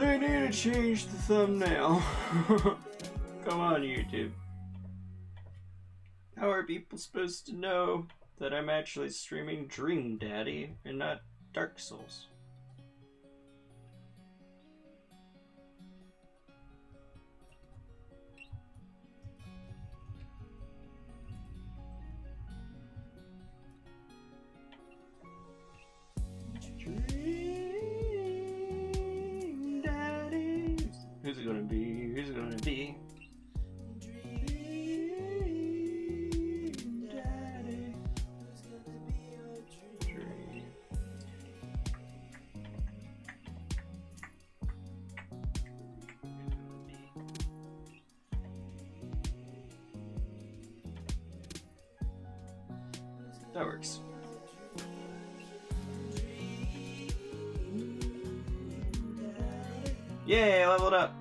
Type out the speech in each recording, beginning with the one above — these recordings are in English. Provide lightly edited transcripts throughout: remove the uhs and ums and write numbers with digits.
They need to change the thumbnail. Come on, YouTube. How are people supposed to know that I'm actually streaming Dream Daddy and not Dark Souls? Dream Daddy. Who's it gonna be? Who's it gonna be? Dream Daddy. Dream. That works. Yay, leveled up.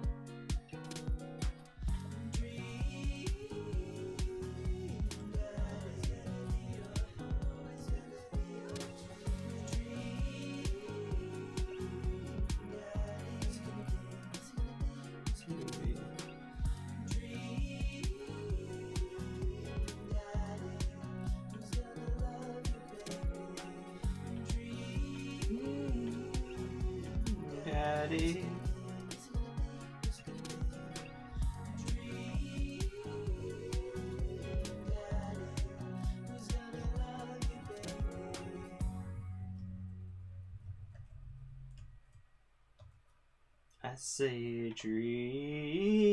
Daddy. I say dream,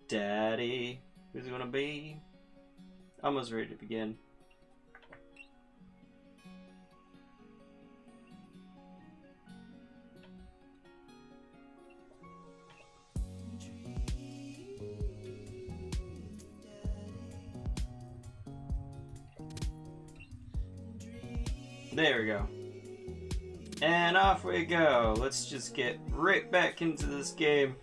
Daddy. Who's it gonna be? Almost ready to begin. There we go. And off we go. Let's just get right back into this game.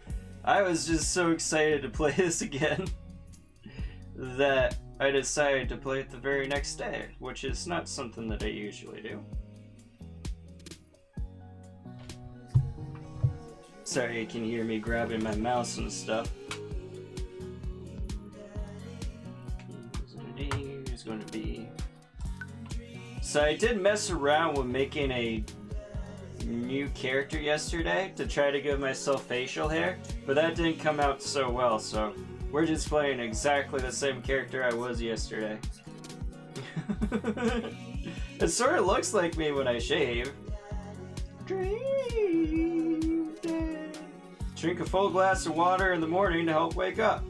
I was just so excited to play this again that I decided to play it the very next day, which is not something that I usually do. Sorry, you can hear me grabbing my mouse and stuff. Who's going to be? So I did mess around with making a new character yesterday to try to give myself facial hair, but that didn't come out so well, so we're just playing exactly the same character I was yesterday. It sort of looks like me when I shave. Dream day. Drink a full glass of water in the morning to help wake up.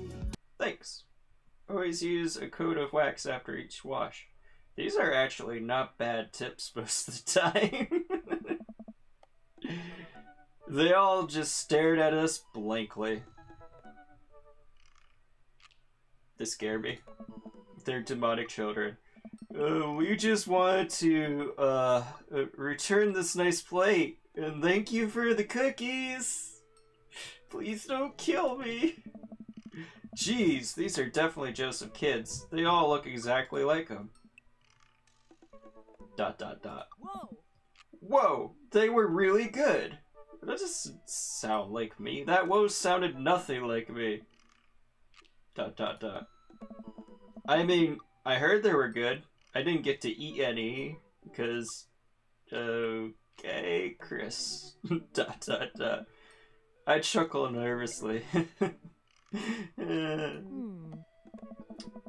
Thanks. Always use a coat of wax after each wash. These are actually not bad tips most of the time. They all just stared at us blankly. They scare me. They're demonic children. We just wanted to return this nice plate and thank you for the cookies. Please don't kill me. Jeez, these are definitely Joseph kids. They all look exactly like him. ... Whoa! Whoa! They were really good. That doesn't sound like me. That whoa sounded nothing like me. ... I mean, I heard they were good. I didn't get to eat any because... Okay, Chris. ... I chuckle nervously.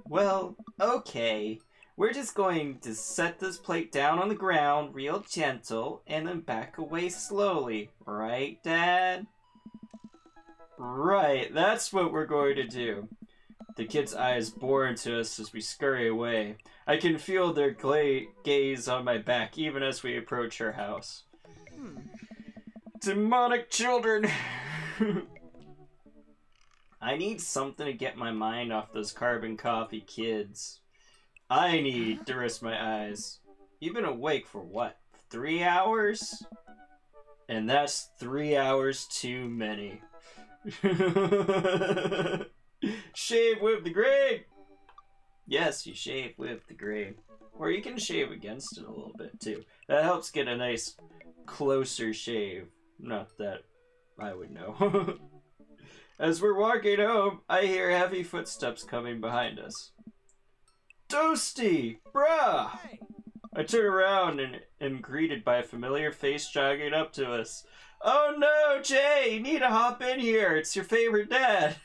Well, okay. We're just going to set this plate down on the ground real gentle and then back away slowly. Right, Dad? Right, that's what we're going to do. The kids' eyes bore into us as we scurry away. I can feel their gaze on my back even as we approach her house. Demonic children! I need something to get my mind off those carbon coffee kids. I need to rest my eyes. You've been awake for what, 3 hours? And that's 3 hours too many. Shave with the grain! Yes, you shave with the grain. Or you can shave against it a little bit too. That helps get a nice closer shave Not that I would know. As we're walking home, I hear heavy footsteps coming behind us. Toasty! Bruh! Hey. I turn around and am greeted by a familiar face jogging up to us. Oh no, Jay! You need to hop in here. It's your favorite dad.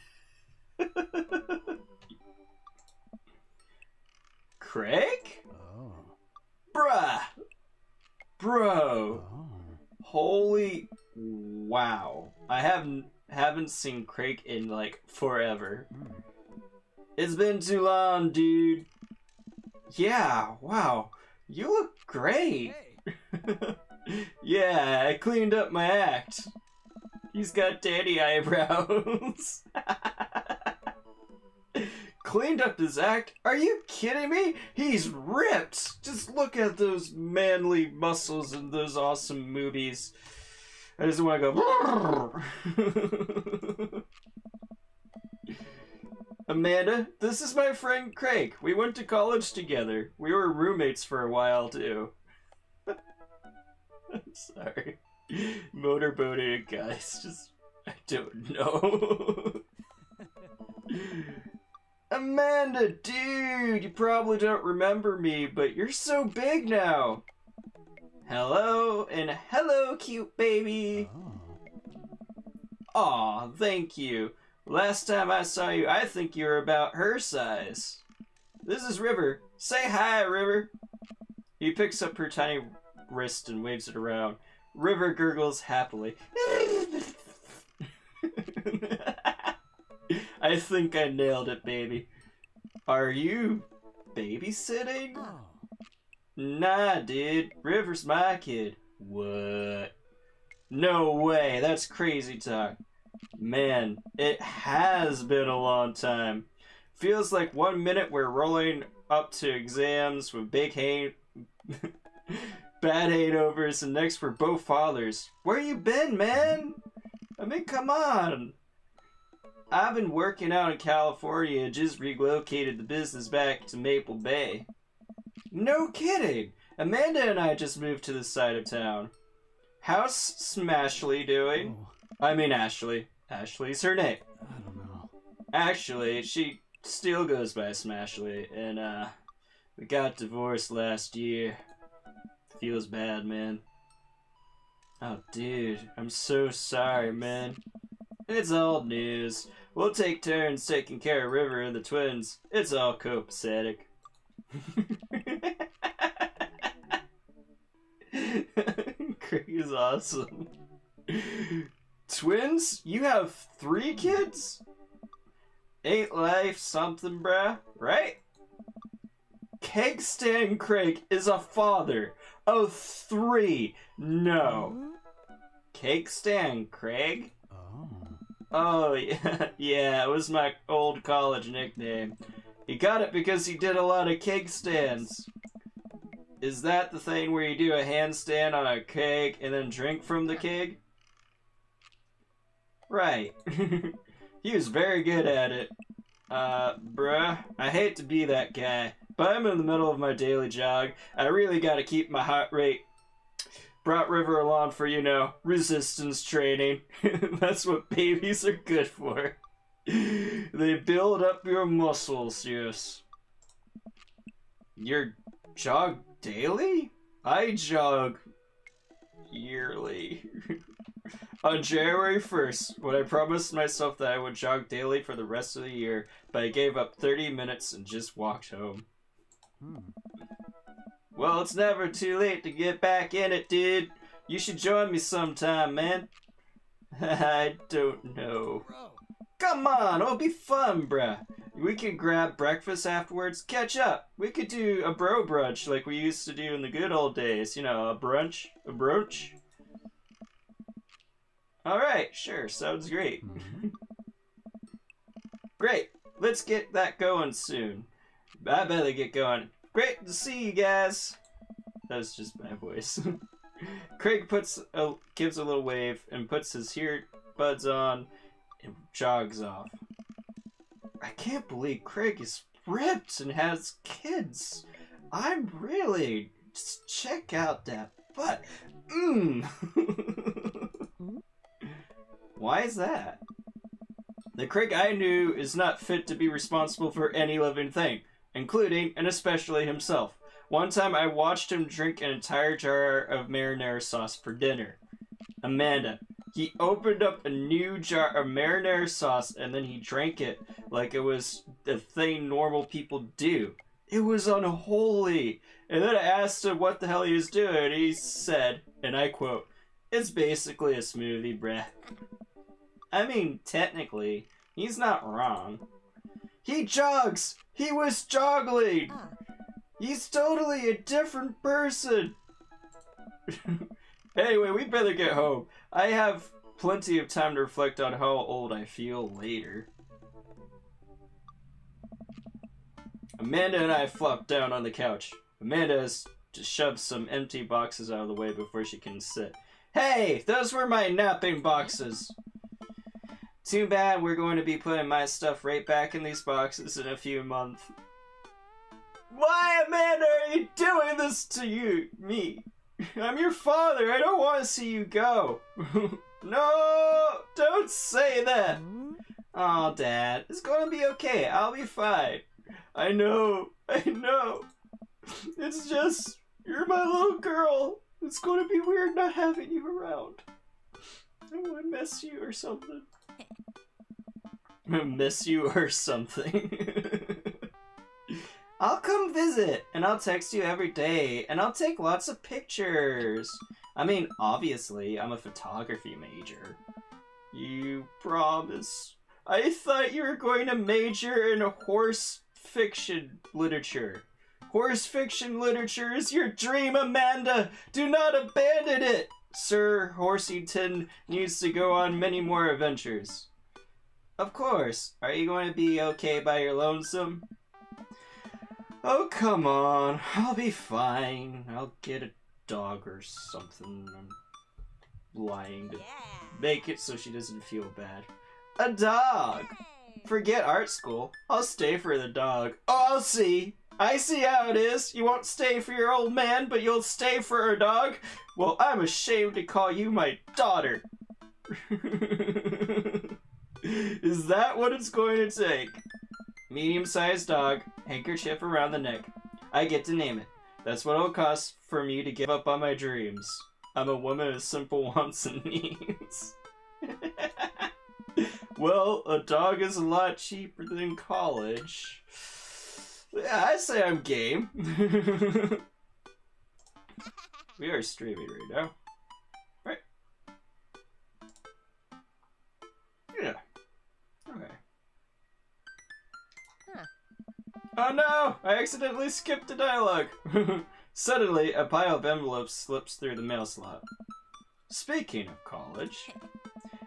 Craig? Oh. Bruh! Bro! Oh. Holy wow. I haven't seen Craig in like forever. It's been too long, dude. Yeah, wow. You look great. Hey. Yeah, I cleaned up my act. He's got daddy eyebrows. Cleaned up his act? Are you kidding me? He's ripped. Just look at those manly muscles in those awesome movies. I just want to go. Amanda, this is my friend Craig. We went to college together. We were roommates for a while too. I'm sorry. Motorboating guys, just I don't know. Amanda, dude, you probably don't remember me, but you're so big now. Hello, and hello, cute baby. Oh. Aw, thank you. Last time I saw you, I think you were about her size. This is River. Say hi, River. He picks up her tiny wrist and waves it around. River gurgles happily. I think I nailed it, baby. Are you babysitting? Oh. Nah, dude. River's my kid. What? No way. That's crazy talk. Man, it has been a long time. Feels like 1 minute we're rolling up to exams with big bad hangovers, and next we're both fathers. Where you been, man? I mean, come on. I've been working out in California and just relocated the business back to Maple Bay. No kidding. Amanda and I just moved to this side of town. How's Smashley doing? Oh. I mean Ashley. Ashley's her name. I don't know. Actually, she still goes by Smashley, and we got divorced last year. Feels bad, man. Oh, dude, I'm so sorry, man. It's old news. We'll take turns taking care of River and the twins. It's all copacetic. Craig is awesome. Twins? You have 3 kids? Ain't life something, bruh? Right? Keg Stan Craig is a father of 3. No. Keg Stan Craig? Oh. Oh, yeah. Yeah, it was my old college nickname. He got it because he did a lot of keg stands. Is that the thing where you do a handstand on a keg and then drink from the keg? Right. He was very good at it. Bruh, I hate to be that guy, but I'm in the middle of my daily jog. I really gotta keep my heart rate. Brought River along for, resistance training. That's what babies are good for. They build up your muscles, yes. You jog daily? I jog yearly. On January 1st, when I promised myself that I would jog daily for the rest of the year, but I gave up 30 minutes and just walked home. Well, it's never too late to get back in it, dude. You should join me sometime, man. I don't know. Bro. Come on, it'll be fun, bruh. We could grab breakfast afterwards, catch up. We could do a bro brunch like we used to do in the good old days. A brunch? A brunch? Alright, sure, sounds great. Great, let's get that going soon. I better get going. Great to see you guys. That was just my voice. Craig gives a little wave and puts his earbuds on and jogs off. I can't believe Craig is ripped and has kids. I'm really... Just check out that butt. Why is that? The Crick I knew is not fit to be responsible for any living thing, including and especially himself. One time I watched him drink an entire jar of marinara sauce for dinner. Amanda, he opened up a new jar of marinara sauce and then he drank it like it was a thing normal people do. It was unholy. And then I asked him what the hell he was doing. He said, and I quote, "It's basically a smoothie, bruh." I mean, technically, he's not wrong. He jogs! He was joggling! He's totally a different person! Anyway, we better get home. I have plenty of time to reflect on how old I feel later. Amanda and I flopped down on the couch. Amanda has to shove some empty boxes out of the way before she can sit. Hey, those were my napping boxes! Too bad we're going to be putting my stuff right back in these boxes in a few months. Why, Amanda, are you doing this to me? I'm your father. I don't want to see you go. No, don't say that. Oh, Dad, it's going to be okay. I'll be fine. I know. It's just, you're my little girl. It's going to be weird not having you around. I want to miss you or something. Miss you or something. I'll come visit, and I'll text you every day, and I'll take lots of pictures. I mean, obviously, I'm a photography major. You promise? I thought you were going to major in horse fiction literature. Horse fiction literature is your dream, Amanda! Do not abandon it! Sir Horsington needs to go on many more adventures. Of course. Are you going to be okay by your lonesome? Oh, come on. I'll be fine. I'll get a dog or something. I'm lying to make it so she doesn't feel bad. A dog! Forget art school. I'll stay for the dog. Oh, I'll see. I see how it is. You won't stay for your old man, but you'll stay for her dog? Well, I'm ashamed to call you my daughter. Is that what it's going to take? Medium-sized dog, handkerchief around the neck. I get to name it. That's what it'll cost for me to give up on my dreams. I'm a woman of simple wants and needs. Well, a dog is a lot cheaper than college. Yeah, I say I'm game. We are streaming right now. Right? Yeah. Okay. Oh no! I accidentally skipped the dialogue! Suddenly, a pile of envelopes slips through the mail slot. Speaking of college...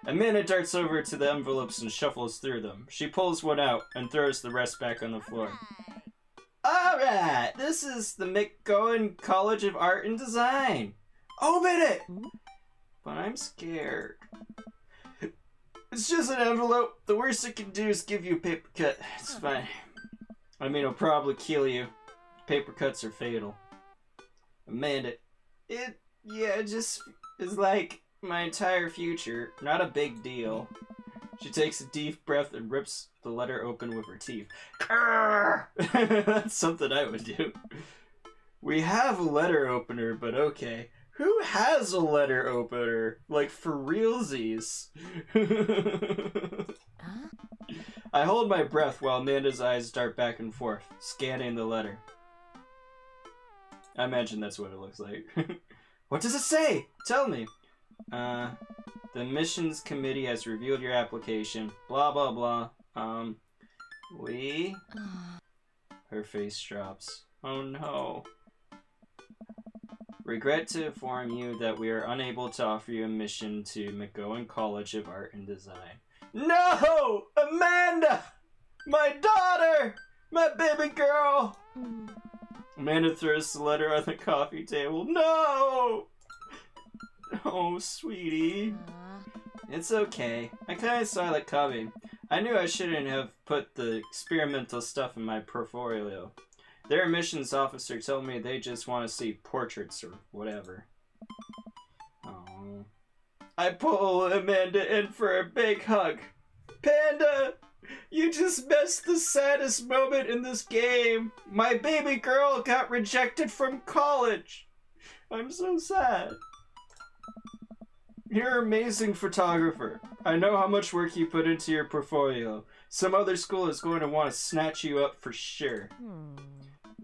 Amanda darts over to the envelopes and shuffles through them. She pulls one out and throws the rest back on the floor. Alright! This is the McGowan College of Art and Design! Open it! But I'm scared. It's just an envelope. The worst it can do is give you a paper cut. It's fine. I mean, it'll probably kill you. Paper cuts are fatal. Amanda, it just is like my entire future. Not a big deal. She takes a deep breath and rips the letter open with her teeth. That's something I would do. We have a letter opener, but okay. Who has a letter opener? Like, for realsies. I hold my breath while Amanda's eyes dart back and forth, scanning the letter. I imagine that's what it looks like. What does it say? Tell me. The admissions committee has reviewed your application. Blah, blah, blah. Her face drops. Oh no. Regret to inform you that we are unable to offer you admission to McGowan College of Art and Design. No! Amanda! My daughter! My baby girl! Amanda throws the letter on the coffee table. No! Oh, sweetie. It's okay. I kinda saw that coming. I knew I shouldn't have put the experimental stuff in my portfolio. Their admissions officer told me they just want to see portraits or whatever. Oh. I pull Amanda in for a big hug. Panda, you just missed the saddest moment in this game. My baby girl got rejected from college. I'm so sad. You're an amazing photographer. I know how much work you put into your portfolio. Some other school is going to want to snatch you up for sure.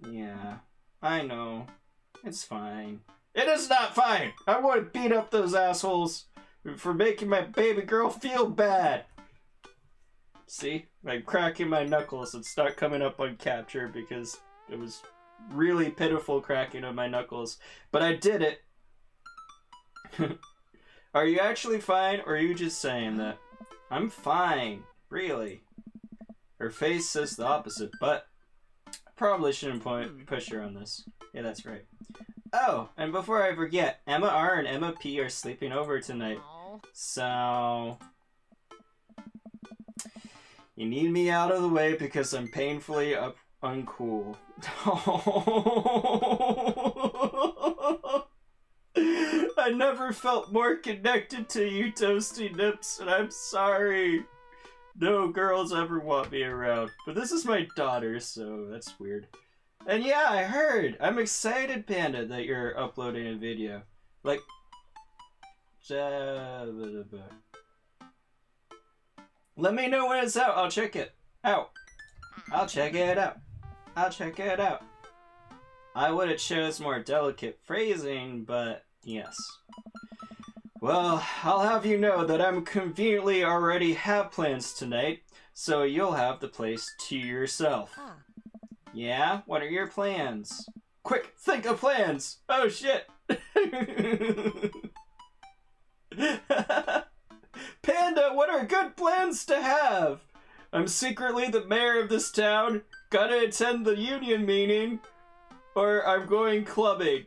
Yeah, I know. It's fine. It is not fine! I want to beat up those assholes for making my baby girl feel bad. See? I'm cracking my knuckles. It's not coming up on capture because it was really pitiful cracking of my knuckles. But I did it. Are you actually fine, or are you just saying that? I'm fine. Really. Her face says the opposite, but I probably shouldn't push her on this. Yeah, that's right. Oh, and before I forget, Emma R and Emma P are sleeping over tonight. So... you need me out of the way because I'm painfully uncool. I never felt more connected to you, Toasty Nips, and I'm sorry. No girls ever want me around. But this is my daughter, so that's weird. And yeah, I heard. I'm excited, Panda, that you're uploading a video. Like... let me know when it's out. I'll check it out. I'll check it out. I'll check it out. I would have chose more delicate phrasing, but yes. Well, I'll have you know that I'm conveniently already have plans tonight, so you'll have the place to yourself. Yeah? What are your plans? Quick, think of plans! Oh shit! Panda, what are good plans to have? I'm secretly the mayor of this town, gotta attend the union meeting, or I'm going clubbing.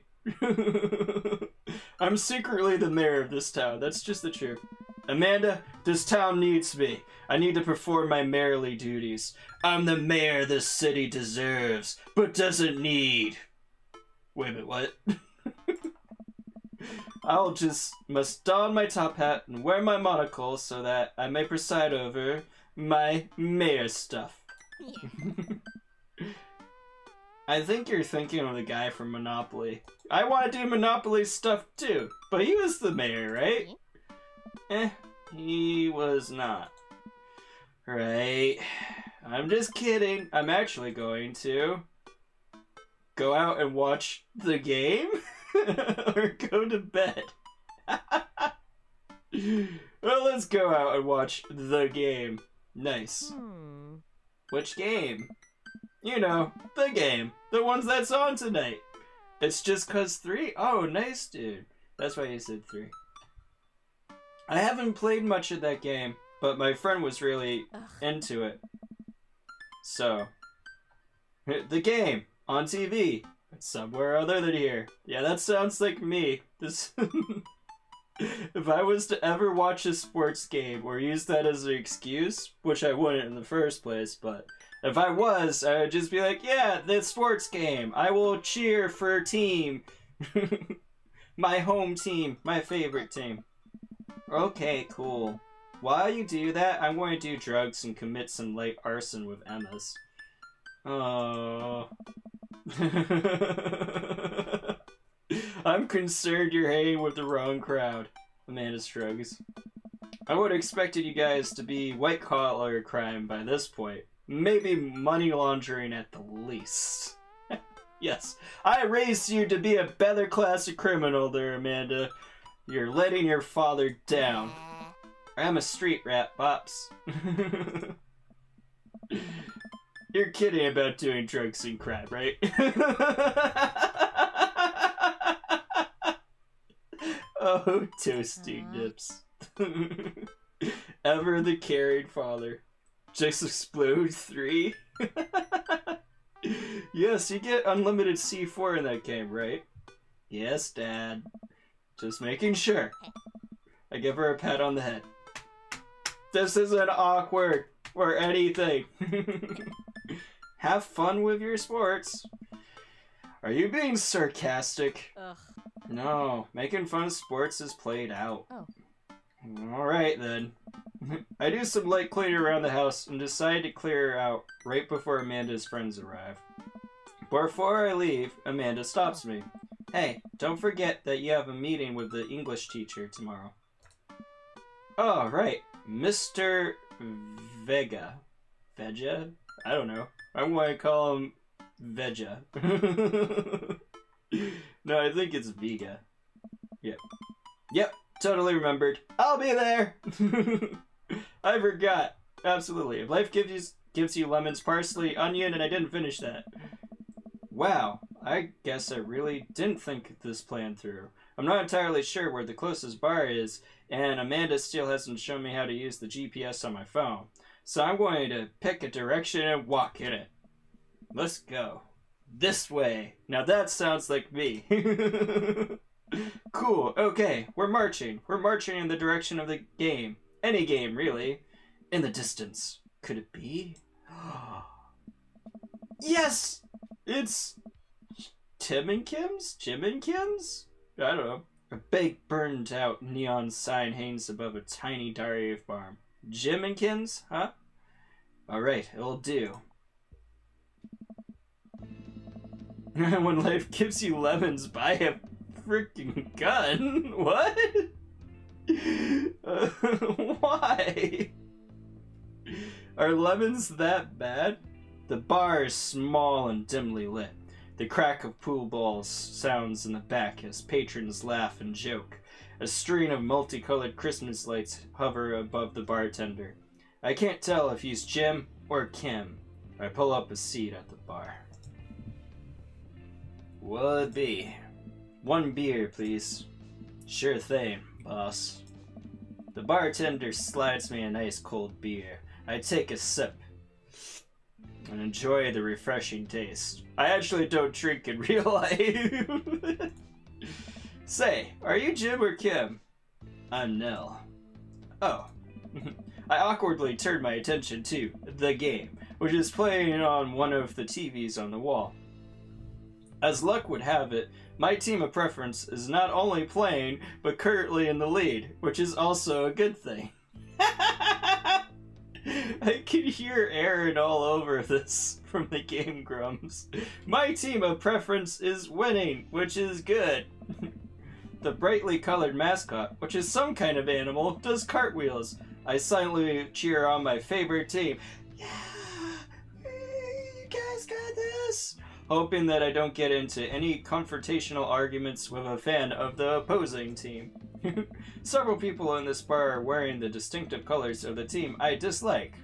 I'm secretly the mayor of this town, that's just the truth. Amanda, this town needs me. I need to perform my mayorly duties. I'm the mayor this city deserves, but doesn't need. Wait a minute, what? I'll just must don my top hat and wear my monocle so that I may preside over my mayor stuff. I think you're thinking of the guy from Monopoly. I want to do Monopoly stuff too, but he was the mayor, right? He was not. Right. I'm just kidding. I'm actually going to go out and watch the game or go to bed. Well, let's go out and watch the game. Nice. Which game? You know, the game. The ones that's on tonight. It's just cause 3? Oh, nice, dude. That's why you said 3. I haven't played much of that game, but my friend was really into it. So, the game on TV. Somewhere other than here. Yeah, that sounds like me. This... If I was to ever watch a sports game or use that as an excuse, which I wouldn't in the first place, but if I was, I would just be like, yeah, the sports game. I will cheer for a team. My home team. My favorite team. Okay, cool. While you do that, I'm going to do drugs and commit some light arson with Emma's. Oh. I'm concerned you're hanging with the wrong crowd. Amanda shrugs. I would have expected you guys to be white-collar crime by this point. Maybe money laundering at the least. Yes, I raised you to be a better class of criminal there, Amanda. You're letting your father down. I'm a street rat, Pops. You're kidding about doing drugs and crime, right? Oh, Toasty Nips. Ever the caring father. Just explode 3? Yes, you get unlimited C4 in that game, right? Yes, Dad. Just making sure. I give her a pat on the head. This isn't awkward or anything. Have fun with your sports. Are you being sarcastic? Ugh. No, making fun of sports is played out. Oh. Alright then. I do some light cleaning around the house and decide to clear out right before Amanda's friends arrive. Before I leave, Amanda stops me. Hey, don't forget that you have a meeting with the English teacher tomorrow. Oh, right. Mr. Vega. Vega? I don't know. I want to call him Vega. No, I think it's Vega. Yep, totally remembered. I'll be there! I forgot. Absolutely. If life gives you lemons, parsley, onion, and I didn't finish that. Wow, I guess I really didn't think this plan through. I'm not entirely sure where the closest bar is, and Amanda still hasn't shown me how to use the GPS on my phone. So I'm going to pick a direction and walk in it. Let's go. This way. Now that sounds like me. Cool, okay, we're marching. We're marching in the direction of the game. Any game, really. In the distance. Could it be? Yes! It's Tim and Kim's? Jim and Kim's? I don't know. A big burned out neon sign hangs above a tiny dairy farm. Jim and Kim's, huh? Alright, it'll do. When life gives you lemons, buy a freaking gun? What? Why? Are lemons that bad? The bar is small and dimly lit. The crack of pool balls sounds in the back as patrons laugh and joke. A string of multicolored Christmas lights hover above the bartender. I can't tell if he's Jim or Kim. I pull up a seat at the bar. What'll it be? 1 beer, please. Sure thing, boss. The bartender slides me a nice cold beer. I take a sip and enjoy the refreshing taste. I actually don't drink in real life. Say, are you Jim or Kim? I'm Nell. Oh. I awkwardly turn my attention to the game, which is playing on one of the TVs on the wall. As luck would have it, my team of preference is not only playing, but currently in the lead, which is also a good thing. I can hear Aaron all over this from the Game Grumps. My team of preference is winning, which is good. The brightly colored mascot, which is some kind of animal, does cartwheels. I silently cheer on my favorite team. Yeah! You guys got this! Hoping that I don't get into any confrontational arguments with a fan of the opposing team. Several people in this bar are wearing the distinctive colors of the team I dislike,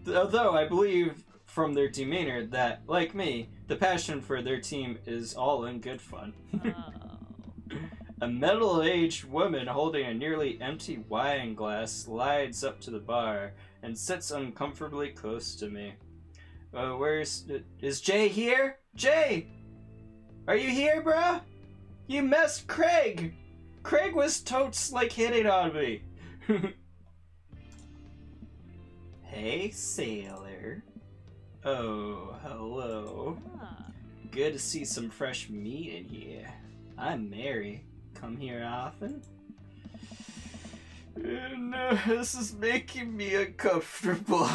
although I believe from their demeanor that, like me, the passion for their team is all in good fun. A middle-aged woman holding a nearly empty wine glass slides up to the bar and sits uncomfortably close to me. Is Jay here? Jay! Are you here, bruh? You messed Craig! Craig was totes like hitting on me. Hey, sailor. Oh, hello. Good to see some fresh meat in here. I'm Mary. Come here often? No, this is making me uncomfortable.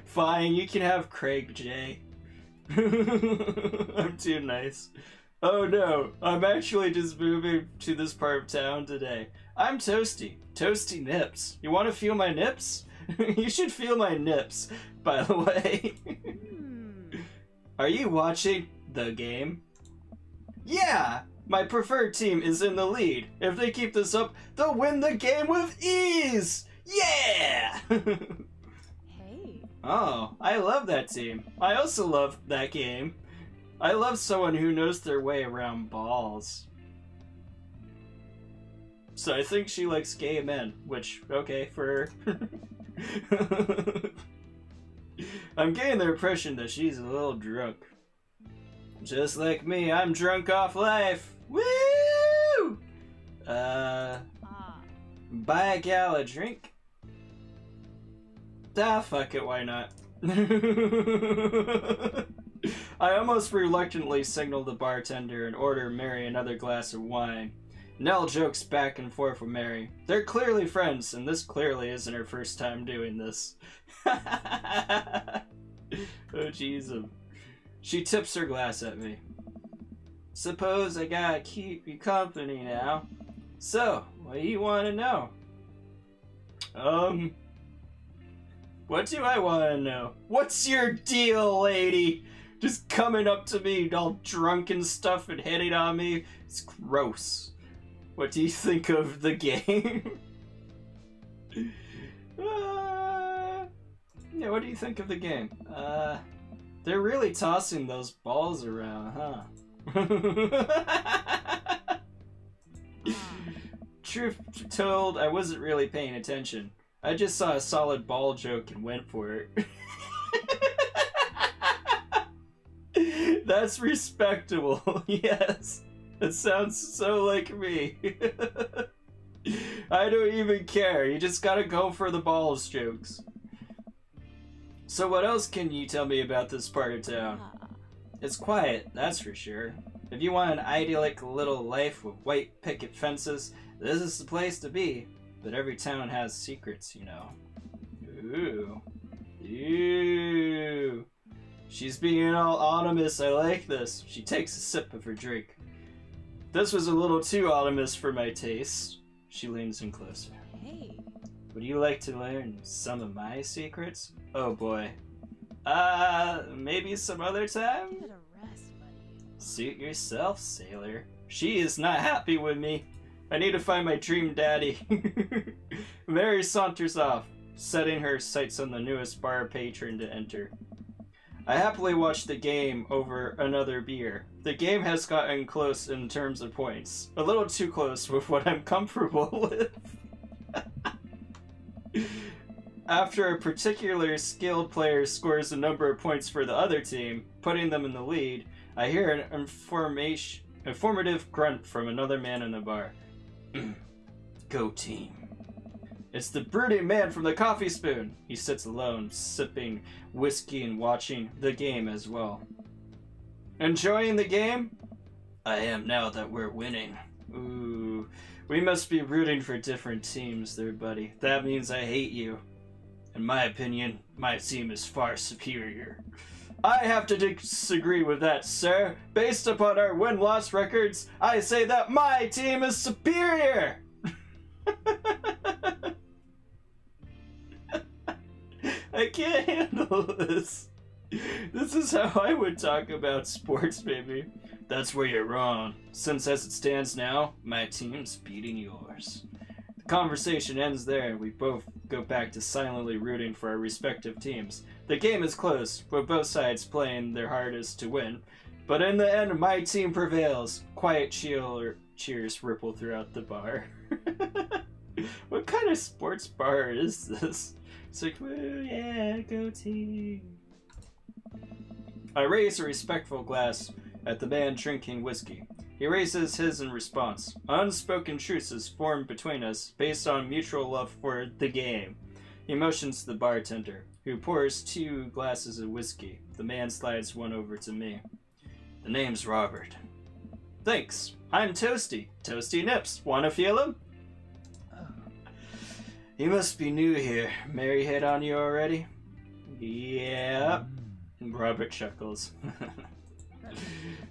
Fine, you can have Craig, Jay. I'm too nice. Oh no, I'm actually just moving to this part of town today. I'm Toasty. Toasty Nips. You want to feel my nips? You should feel my nips, by the way. Are you watching the game? Yeah! My preferred team is in the lead. If they keep this up, they'll win the game with ease! Yeah! Hey. Oh, I love that team. I also love that game. I love someone who knows their way around balls. So I think she likes gay men, which, okay, for her. I'm getting the impression that she's a little drunk. Just like me, I'm drunk off life. Woo! Buy a gal a drink? Ah, fuck it, why not? I almost reluctantly signal the bartender and order Mary another glass of wine. Nell jokes back and forth with Mary. They're clearly friends, and this clearly isn't her first time doing this. Oh, jeez. She tips her glass at me. Suppose I gotta keep you company now. So, what do you want to know? What do I want to know? What's your deal, lady? Just coming up to me all drunk and stuff and hitting on me? It's gross. What do you think of the game? Yeah, what do you think of the game? They're really tossing those balls around, huh? Truth told, I wasn't really paying attention. I just saw a solid ball joke and went for it. That's respectable, yes. It sounds so like me. I don't even care. You just gotta go for the balls jokes. So what else can you tell me about this part of town? It's quiet, that's for sure. If you want an idyllic little life with white picket fences, this is the place to be. But every town has secrets, you know. Ooh. Ooh. She's being all ominous. I like this. She takes a sip of her drink. This was a little too ominous for my taste. She leans in closer. Hey. Would you like to learn some of my secrets? Oh boy. Maybe some other time? Give it a rest, buddy. Suit yourself, sailor. She is not happy with me. I need to find my dream daddy. Mary saunters off, setting her sights on the newest bar patron to enter. I happily watch the game over another beer. The game has gotten close in terms of points. A little too close with what I'm comfortable with. After a particular skilled player scores a number of points for the other team, putting them in the lead, I hear an informative grunt from another man in the bar. Go team. It's the brooding man from the coffee spoon. He sits alone, sipping whiskey and watching the game as well. Enjoying the game? I am now that we're winning. Ooh, we must be rooting for different teams there, buddy. That means I hate you. In my opinion, my team is far superior. I have to disagree with that, sir. Based upon our win-loss records, I say that my team is superior! I can't handle this. This is how I would talk about sports, baby. That's where you're wrong. Since as it stands now, my team's beating yours. The conversation ends there, and we both go back to silently rooting for our respective teams. The game is close, with both sides playing their hardest to win. But in the end, my team prevails. Quiet cheers ripple throughout the bar. What kind of sports bar is this? It's like, woo, yeah, go team. I raise a respectful glass at the man drinking whiskey. He raises his in response. Unspoken truces formed between us based on mutual love for the game. He motions to the bartender, who pours 2 glasses of whiskey. The man slides one over to me. The name's Robert. Thanks. I'm Toasty. Toasty Nips. Wanna feel him? You must be new here. Mary hit on you already? Yeah. Robert chuckles.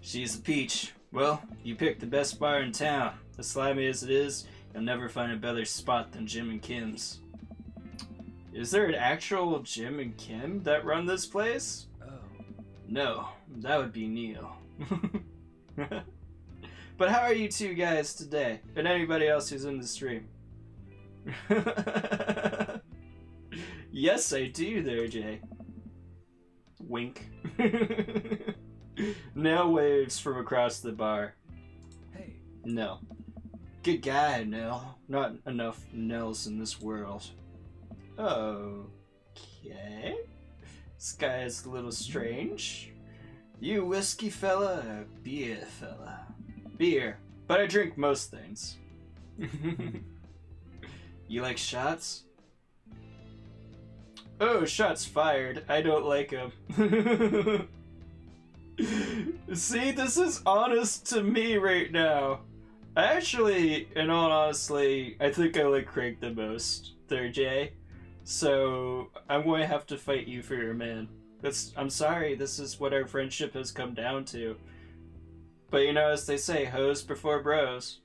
She's a peach. Well, you picked the best bar in town. As slimy as it is, you'll never find a better spot than Jim and Kim's. Is there an actual Jim and Kim that run this place? Oh. No, that would be Neil. But how are you two guys today? And anybody else who's in the stream? Yes, I do there, Jay. Wink. Nell waves from across the bar. Hey. No. Good guy, Nell. Not enough Nells in this world. Okay. This guy is a little strange. You whiskey fella or beer fella? Beer, but I drink most things. You like shots? Oh, shots fired. I don't like them. See, this is honest to me right now. I actually, in all honesty, I think I like Craig the most, there, Jay. So I'm going to have to fight you for your man. I'm sorry, this is what our friendship has come down to. But you know, as they say, hoes before bros.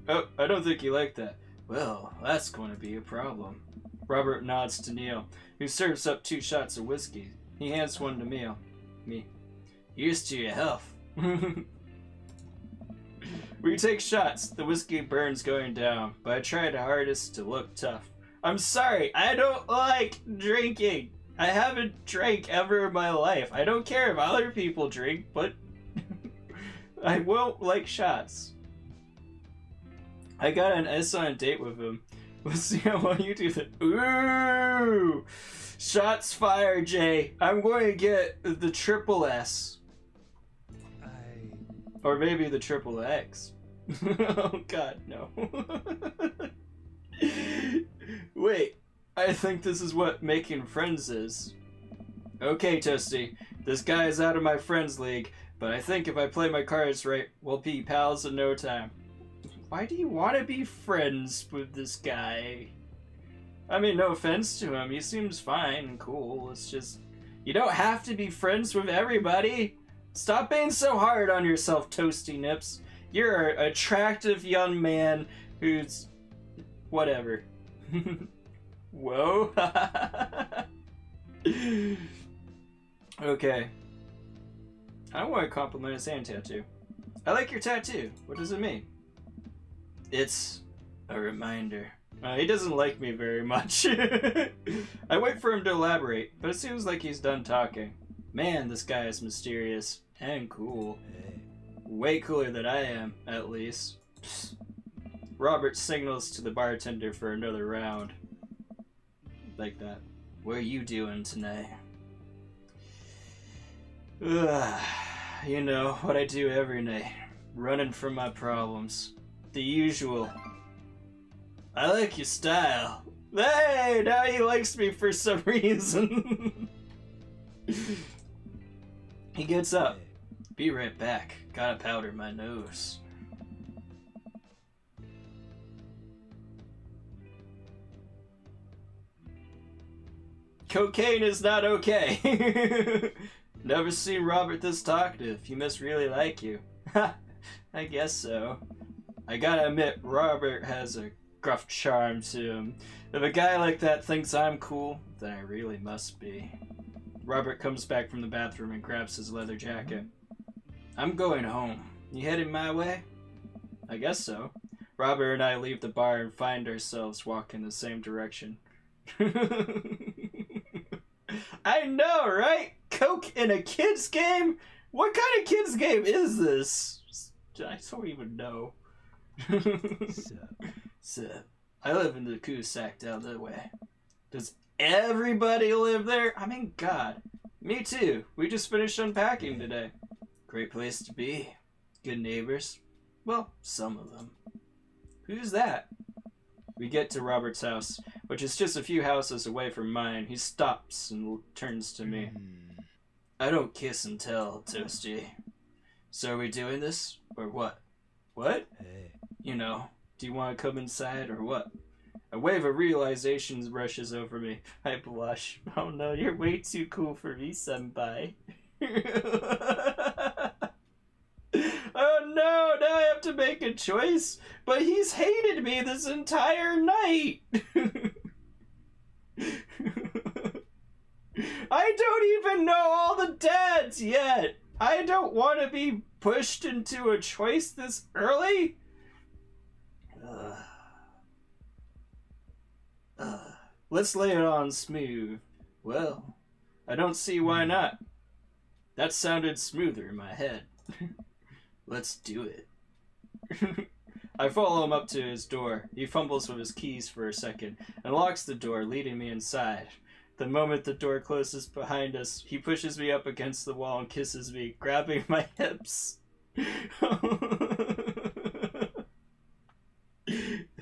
Oh, I don't think you like that. Well, that's going to be a problem. Robert nods to Neil, who serves up 2 shots of whiskey. He hands one to me. Here's to your health. We take shots. The whiskey burns going down, but I try the hardest to look tough. I'm sorry, I don't like drinking. I haven't drank ever in my life. I don't care if other people drink, but I won't like shots. I got an S on a date with him. Let's see how well you do that. Ooh! Shots fired, Jay. I'm going to get the triple S. Or maybe the triple X. Oh god, no. Wait, I think this is what making friends is. Okay, Toasty, this guy is out of my friends league, but I think if I play my cards right, we'll be pals in no time. Why do you want to be friends with this guy? I mean, no offense to him, he seems fine and cool, it's just... You don't have to be friends with everybody! Stop being so hard on yourself, Toasty Nips. You're an attractive young man who's... whatever. Whoa. Okay. I want to compliment his hand tattoo. I like your tattoo. What does it mean? It's a reminder. He doesn't like me very much. I wait for him to elaborate, but it seems like he's done talking. Man, this guy is mysterious and cool. Way cooler than I am, at least. Psst. Robert signals to the bartender for another round. Like that. What are you doing tonight? Ugh. You know, what I do every night. Running from my problems. The usual. I like your style. Hey, now he likes me for some reason. He gets up. Be right back. Gotta powder my nose. Cocaine is not okay. Never seen Robert this talkative. He must really like you. Ha, I guess so. I gotta admit, Robert has a gruff charm to him. If a guy like that thinks I'm cool, then I really must be. Robert comes back from the bathroom and grabs his leather jacket. I'm going home. You heading my way? I guess so. Robert and I leave the bar and find ourselves walking the same direction. I know, right? Coke in a kid's game? What kind of kid's game is this? I don't even know. Sup. I live in the Cul-de-sac down that way. Does everybody live there? I mean, God. Me too. We just finished unpacking today. Great place to be. Good neighbors. Well, some of them. Who's that? We get to Robert's house, which is just a few houses away from mine. He stops and turns to me. I don't kiss and tell, Toasty. So are we doing this, or what? What? Hey. You know, do you want to come inside, or what? A wave of realization rushes over me. I blush. Oh no, you're way too cool for me, senpai. Oh no, now I have to make a choice. But he's hated me this entire night. I don't even know all the dads yet. I don't want to be pushed into a choice this early. Let's lay it on smooth. Well, I don't see why not. That sounded smoother in my head. Let's do it. I follow him up to his door. He fumbles with his keys for a second and locks the door, leading me inside. The moment the door closes behind us, he pushes me up against the wall and kisses me, grabbing my hips.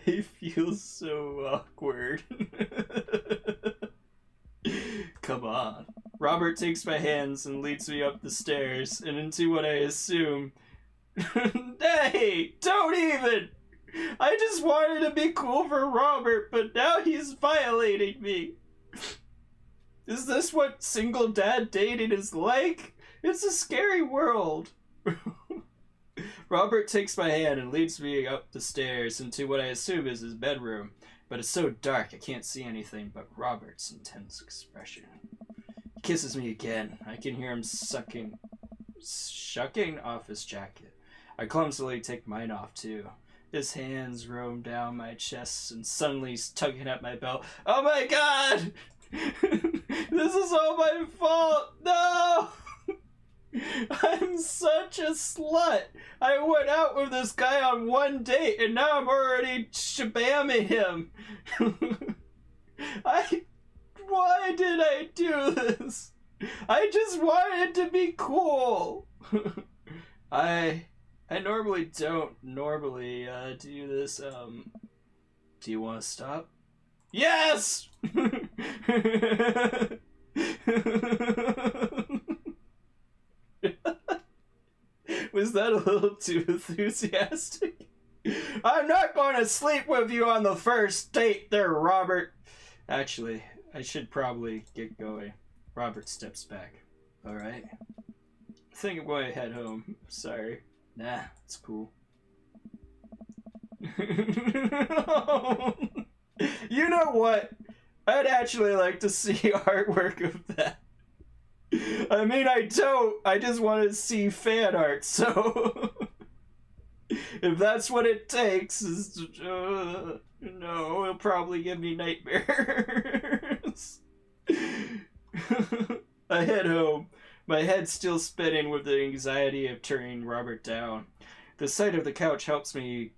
They feel so awkward. Come on. Robert takes my hands and leads me up the stairs and into what I assume Hey, don't even! I just wanted to be cool for Robert, but now he's violating me. Is this what single dad dating is like? It's a scary world. Robert takes my hand and leads me up the stairs into what I assume is his bedroom, but it's so dark I can't see anything but Robert's intense expression. He kisses me again. I can hear him shucking off his jacket. I clumsily take mine off too. His hands roam down my chest and suddenly he's tugging at my belt. Oh my god! This is all my fault! No! I'm such a slut! I went out with this guy on one date and now I'm already shabamming him! Why did I do this? I just wanted to be cool! I normally don't do this, do you want to stop? Yes! Was that a little too enthusiastic? I'm not going to sleep with you on the first date there, Robert. Actually, I should probably get going. Robert steps back. Alright. I think I'm going to head home. Sorry. Nah, it's cool. You know what? I'd actually like to see artwork of that. I mean, I don't. I just want to see fan art, so... if that's what it takes, no, it'll probably give me nightmares. I head home, my head still spinning with the anxiety of turning Robert down. The sight of the couch helps me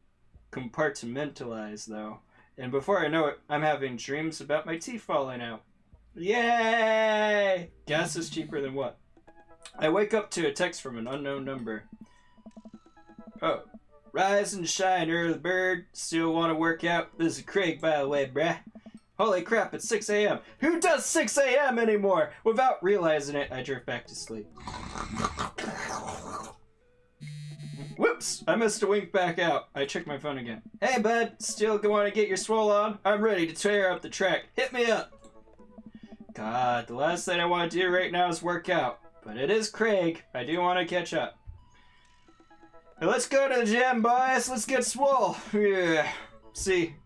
compartmentalize, though, and before I know it, I'm having dreams about my teeth falling out. Yay! Gas is cheaper than what? I wake up to a text from an unknown number. Oh. Rise and shine, early bird. Still want to work out? This is Craig, by the way, bruh. Holy crap, it's 6 a.m. Who does 6 a.m. anymore? Without realizing it, I drift back to sleep. Whoops! I missed a wink back out. I check my phone again. Hey, bud. Still want to get your swole on? I'm ready to tear up the track. Hit me up. God, the last thing I want to do right now is work out. But it is Craig. I do want to catch up. Hey, let's go to the gym, boys. Let's get swole. Yeah. See,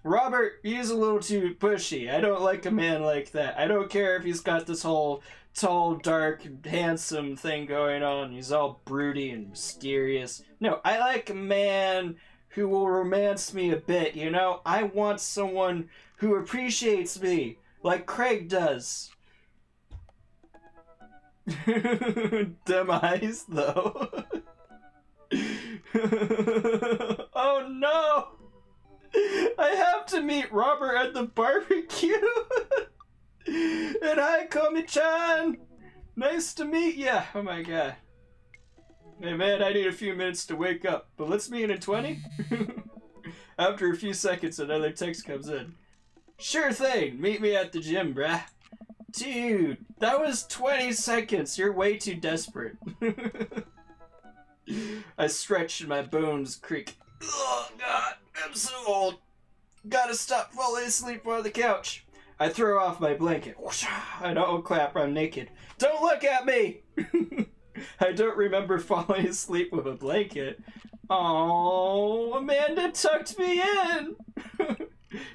Robert, he's a little too pushy. I don't like a man like that. I don't care if he's got this whole tall, dark, handsome thing going on. He's all broody and mysterious. No, I like a man who will romance me a bit, you know? I want someone who appreciates me. Like Craig does. Dumb eyes, though. Oh no! I have to meet Robert at the barbecue! And hi, Komi-chan! Nice to meet ya! Oh my god. Hey man, I need a few minutes to wake up, but let's meet in 20? After a few seconds, another text comes in. Sure thing, meet me at the gym, bruh. Dude, that was 20 seconds. You're way too desperate. I stretch and my bones creak. Oh god, I'm so old. Gotta stop falling asleep on the couch. I throw off my blanket. I don't clap, I'm naked. Don't look at me! I don't remember falling asleep with a blanket. Oh, Amanda tucked me in!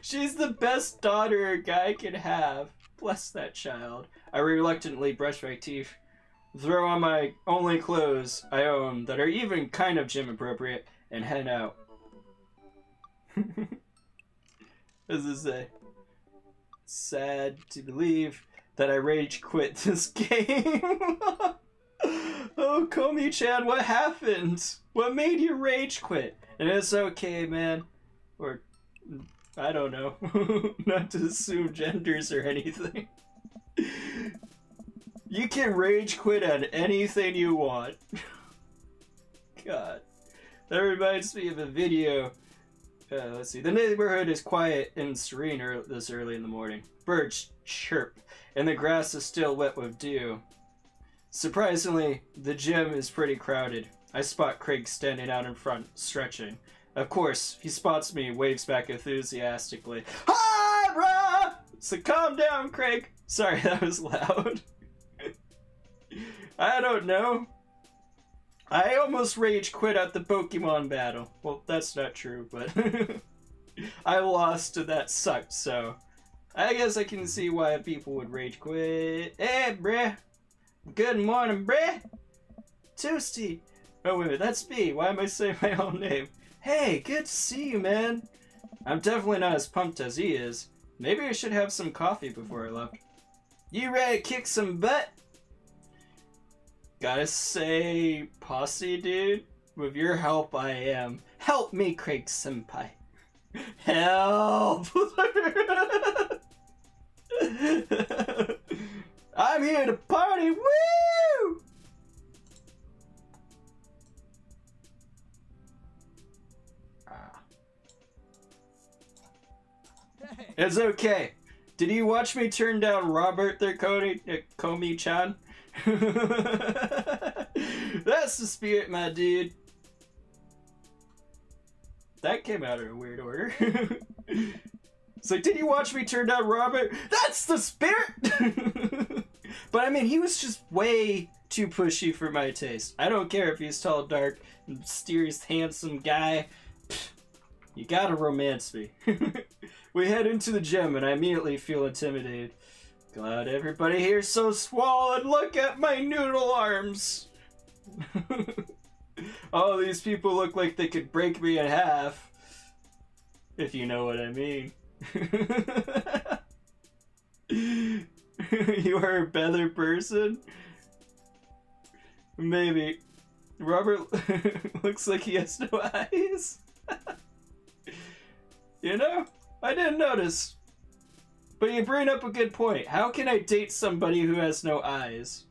She's the best daughter a guy can have. Bless that child. I reluctantly brush my teeth, throw on my only clothes I own that are even kind of gym appropriate, and head out. What does it say? Sad to believe that I rage quit this game. Oh, Komi-chan, what happened? What made you rage quit? And it's okay, man. Or, I don't know. Not to assume genders or anything. You can rage quit on anything you want. God. That reminds me of a video. Let's see. The neighborhood is quiet and serene this early in the morning. Birds chirp, and the grass is still wet with dew. Surprisingly, the gym is pretty crowded. I spot Craig standing out in front, stretching. Of course, he spots me and waves back enthusiastically. Hi, brah! So calm down, Craig. Sorry, that was loud. I don't know. I almost rage quit at the Pokemon battle. Well, that's not true, but I lost and that sucked, so I guess I can see why people would rage quit. Hey, bruh. Good morning, bruh. Toasty. Oh, wait, that's me. Why am I saying my own name? Hey, good to see you, man. I'm definitely not as pumped as he is. Maybe I should have some coffee before I left. You ready to kick some butt? Gotta say, posse, dude, with your help I am. Help me, Craig Senpai. Help! I'm here to party, woo! It's okay. Did you watch me turn down Robert there, Komi-chan? That's the spirit, my dude. That came out in a weird order. It's like, did you watch me turn down Robert? That's the spirit! But I mean, he was just way too pushy for my taste. I don't care if he's tall, dark, mysterious, handsome guy. Pfft, you gotta romance me. We head into the gym and I immediately feel intimidated. God, everybody here's so swollen. Look at my noodle arms. All these people look like they could break me in half. If you know what I mean. You are a better person? Maybe. Robert looks like he has no eyes. You know, I didn't notice. But you bring up a good point. How can I date somebody who has no eyes?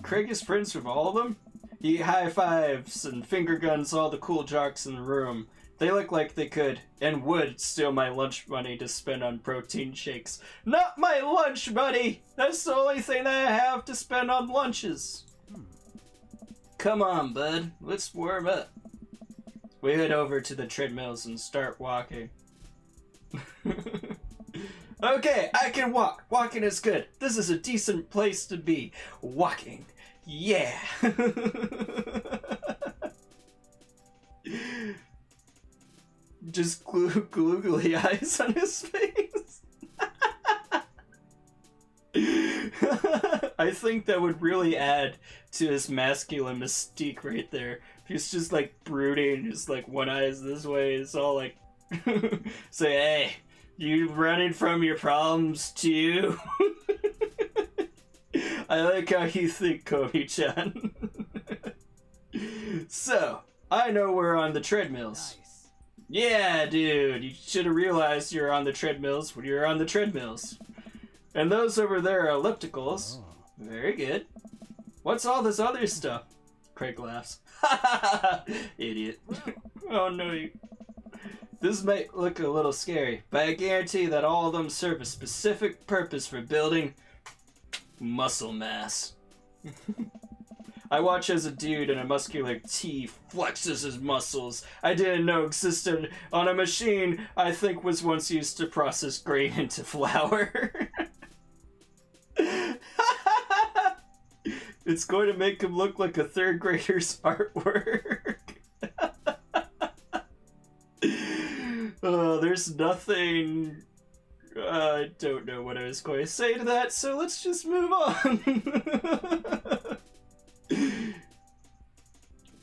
Craig is friends with all of them? He high fives and finger guns all the cool jocks in the room. They look like they could and would steal my lunch money to spend on protein shakes. Not my lunch money! That's the only thing that I have to spend on lunches. Come on, bud. Let's warm up. We head over to the treadmills and start walking. Okay, I can walk. Walking is good. This is a decent place to be. Walking. Yeah. Just googly eyes on his face. I think that would really add to his masculine mystique right there. He's just like brooding, just like one eye is this way. It's all like, say, hey, you running from your problems too? I like how you think, Komi-chan. So, I know we're on the treadmills. Nice. Yeah, dude, you should have realized you're on the treadmills when you're on the treadmills. And those over there are ellipticals. Oh. Very good. What's all this other stuff? Craig laughs. Ha ha ha! Idiot. Oh no, you... This might look a little scary, but I guarantee that all of them serve a specific purpose for building muscle mass. I watch as a dude in a muscular tee flexes his muscles I didn't know existed on a machine I think was once used to process grain into flour. It's going to make him look like a third grader's artwork. There's nothing... I don't know what I was going to say to that, so let's just move on.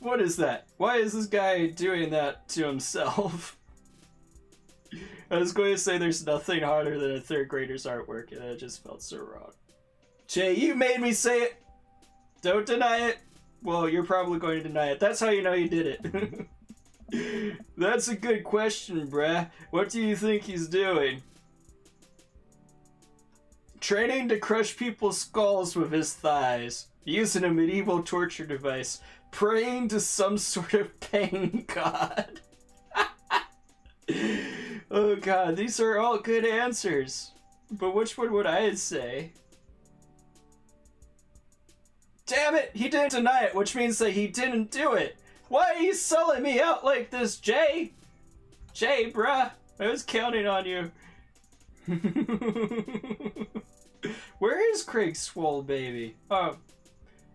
What is that? Why is this guy doing that to himself? I was going to say there's nothing harder than a third grader's artwork, and it just felt so wrong. Jay, you made me say it! Don't deny it! Well, you're probably going to deny it. That's how you know you did it. That's a good question, bruh. What do you think he's doing? Training to crush people's skulls with his thighs. Using a medieval torture device. Praying to some sort of pain god. Oh god, these are all good answers. But which one would I say? Damn it! He didn't deny it, which means that he didn't do it. Why are you selling me out like this, Jay? Jay, bruh, I was counting on you. Where is Craig's swole baby? Oh,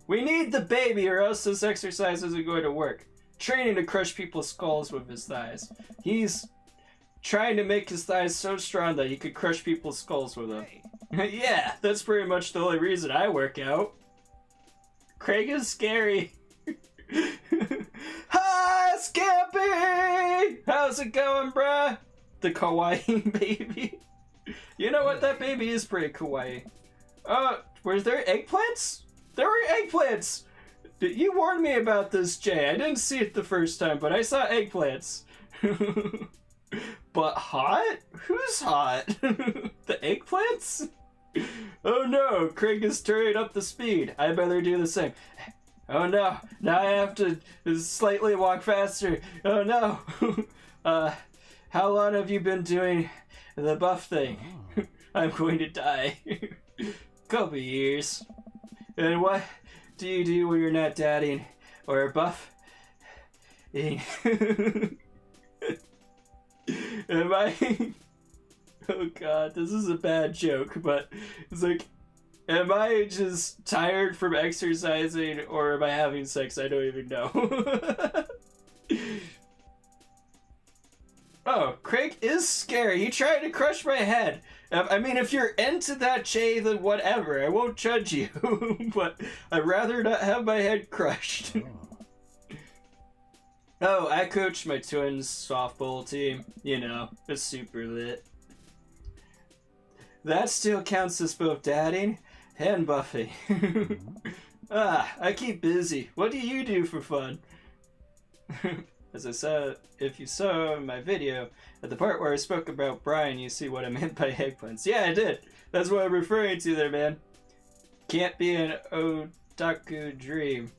we need the baby or else this exercise isn't going to work. Training to crush people's skulls with his thighs. He's trying to make his thighs so strong that he could crush people's skulls with them. Yeah, that's pretty much the only reason I work out. Craig is scary. Hi, Scampy! How's it going, bruh? The kawaii baby. You know what? That baby is pretty kawaii. Were there eggplants? There were eggplants! You warned me about this, Jay. I didn't see it the first time, but I saw eggplants. But hot? Who's hot? The eggplants? Oh no, Craig is turning up the speed. I better do the same. Oh no, now I have to slightly walk faster. Oh no. How long have you been doing the buff thing? I'm going to die. Couple years. And what do you do when you're not dadding or buff? Am I... Oh god, this is a bad joke, but it's like, am I just tired from exercising or am I having sex? I don't even know. Oh, Craig is scary. He tried to crush my head. I mean, if you're into that, Jay, then whatever. I won't judge you. But I'd rather not have my head crushed. Oh, I coach my twins' softball team. You know, it's super lit. That still counts as both dadding and buffing. I keep busy. What do you do for fun? As I said, if you saw my video, at the part where I spoke about Brian, you see what I meant by eggplants. Yeah, I did. That's what I'm referring to there, man. Can't be an otaku dream.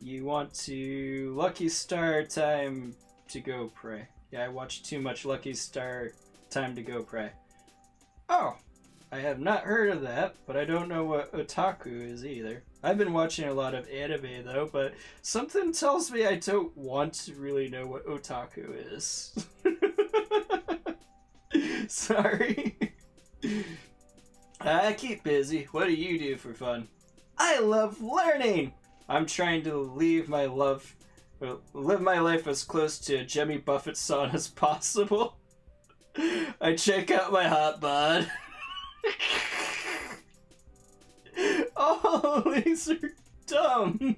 You want to... Lucky Star time to go pray. Yeah, I watched too much Lucky Star time to go pray. Oh, I have not heard of that, but I don't know what otaku is either. I've been watching a lot of anime though, but something tells me I don't want to really know what otaku is. Sorry. I keep busy. What do you do for fun? I love learning! I'm trying to live my life as close to Jimmy Buffett's son as possible. I check out my hot bod. Oh, these are dumb.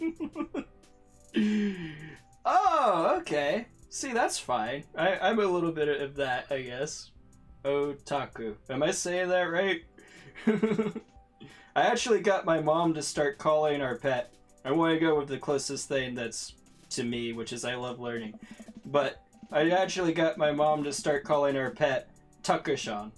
Oh, okay. See, that's fine. I'm a little bit of that, I guess. Otaku. Am I saying that right? I actually got my mom to start calling our pet. I want to go with the closest thing that's to me, which is I love learning. But I actually got my mom to start calling our pet Takushan.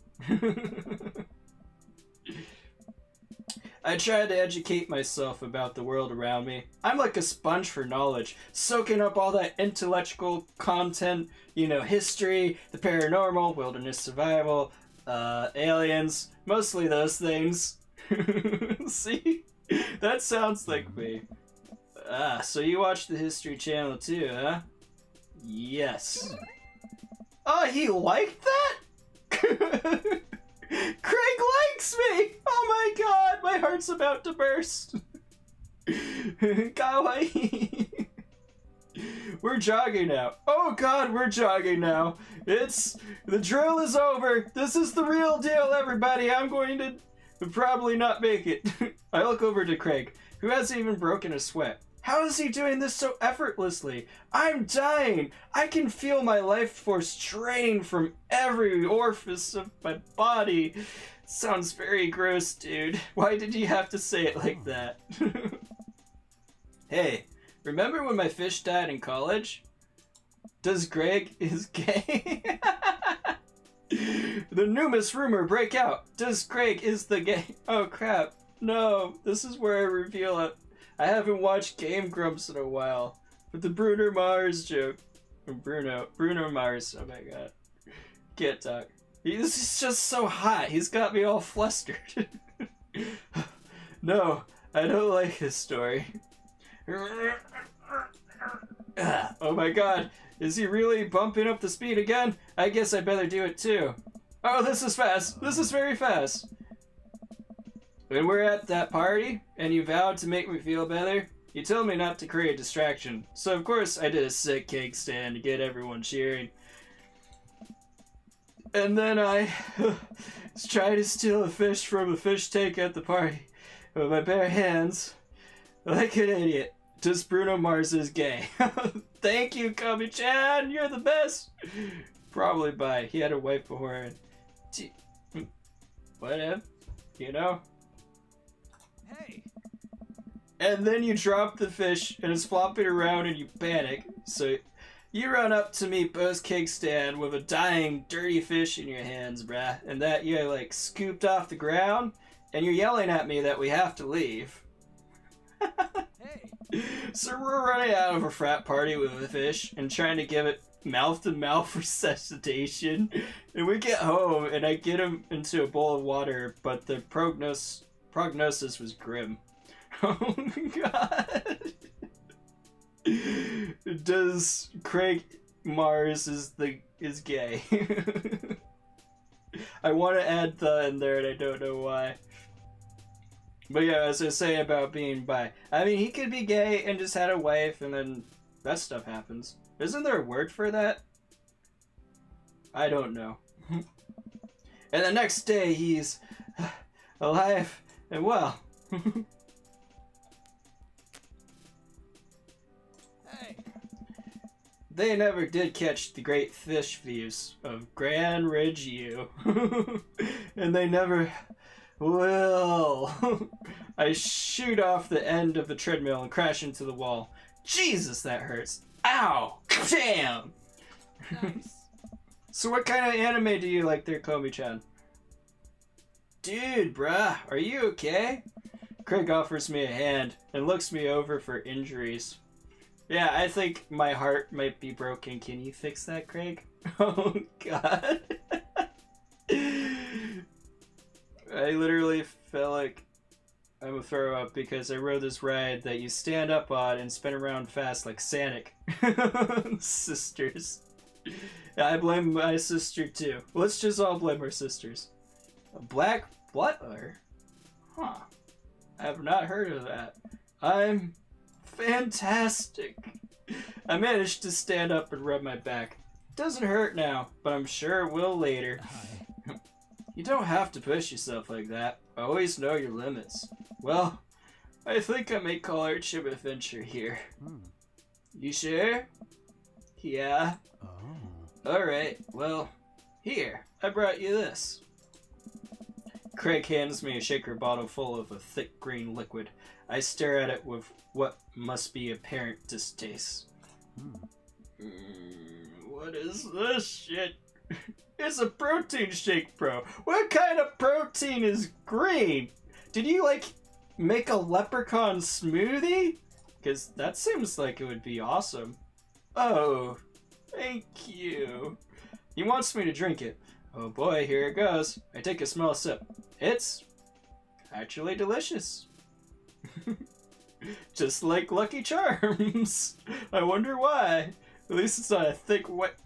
I try to educate myself about the world around me. I'm like a sponge for knowledge, soaking up all that intellectual content, you know, history, the paranormal, wilderness survival, aliens, mostly those things. See? That sounds like me. So you watch the History Channel too, huh? Yes. Oh, he liked that? Craig likes me! Oh my god, my heart's about to burst. Kawaii. We're jogging now. Oh god, we're jogging now. The drill is over. This is the real deal, everybody. I'm going to probably not make it. I look over to Craig, who hasn't even broken a sweat. How is he doing this so effortlessly? I'm dying! I can feel my life force drain from every orifice of my body. Sounds very gross, dude. Why did you have to say it like that? Hey, remember when my fish died in college? Does Greg is gay? The newest rumor break out. Does Craig is the gay? Oh crap. No, this is where I reveal it. I haven't watched Game Grumps in a while. But the Bruno Mars joke. Bruno Mars, oh my god. Can't talk. He's just so hot. He's got me all flustered. No, I don't like his story. Oh my god, is he really bumping up the speed again? I guess I better do it too. Oh, this is fast. This is very fast. When we're at that party, and you vowed to make me feel better, you told me not to create distraction. So of course I did a sick cake stand to get everyone cheering. And then I tried to steal a fish from a fish tank at the party with my bare hands. Like an idiot. Just Bruno Mars is gay. Thank you, Komi-chan. You're the best. Probably bi. He had a wife before. And whatever. You know? Hey. And then you drop the fish and it's flopping around and you panic. So you run up to me post cake stand with a dying, dirty fish in your hands, bruh. And that you like scooped off the ground. And you're yelling at me that we have to leave. Hey. So we're running out of a frat party with a fish and trying to give it mouth-to-mouth resuscitation. And we get home and I get him into a bowl of water, but the prognosis was grim. Oh my god. Does Craig Mars is gay? I want to add the in there and I don't know why. But yeah, as I was saying about being bi, I mean, he could be gay and just had a wife and then that stuff happens. Isn't there a word for that? I don't know. And the next day he's alive and well. Hey. They never did catch the great fish views of Grand Ridge U. And they never will. I shoot off the end of the treadmill and crash into the wall. Jesus, that hurts. Ow! Damn! Nice. So what kind of anime do you like there, Komi-chan? Dude, bruh, are you okay? Craig offers me a hand and looks me over for injuries. Yeah, I think my heart might be broken. Can you fix that, Craig? Oh, God. I literally felt like I'm gonna throw up because I rode this ride that you stand up on and spin around fast like Sonic. Sisters. Yeah, I blame my sister too. Let's just all blame our sisters. A black butler? Huh. I have not heard of that. I'm fantastic. I managed to stand up and rub my back. Doesn't hurt now, but I'm sure it will later. Hi. You don't have to push yourself like that. Always know your limits. Well, I think I may call our trip adventure here. You sure? Yeah. Oh. Alright, well, here, I brought you this. Craig hands me a shaker bottle full of a thick green liquid. I stare at it with what must be apparent distaste. What is this shit? It's a protein shake, bro. What kind of protein is green? Did you, like, make a leprechaun smoothie? Because that seems like it would be awesome. Oh, thank you. He wants me to drink it. Oh boy, here it goes. I take a small sip. It's actually delicious. Just like Lucky Charms. I wonder why. At least it's not a thick wet...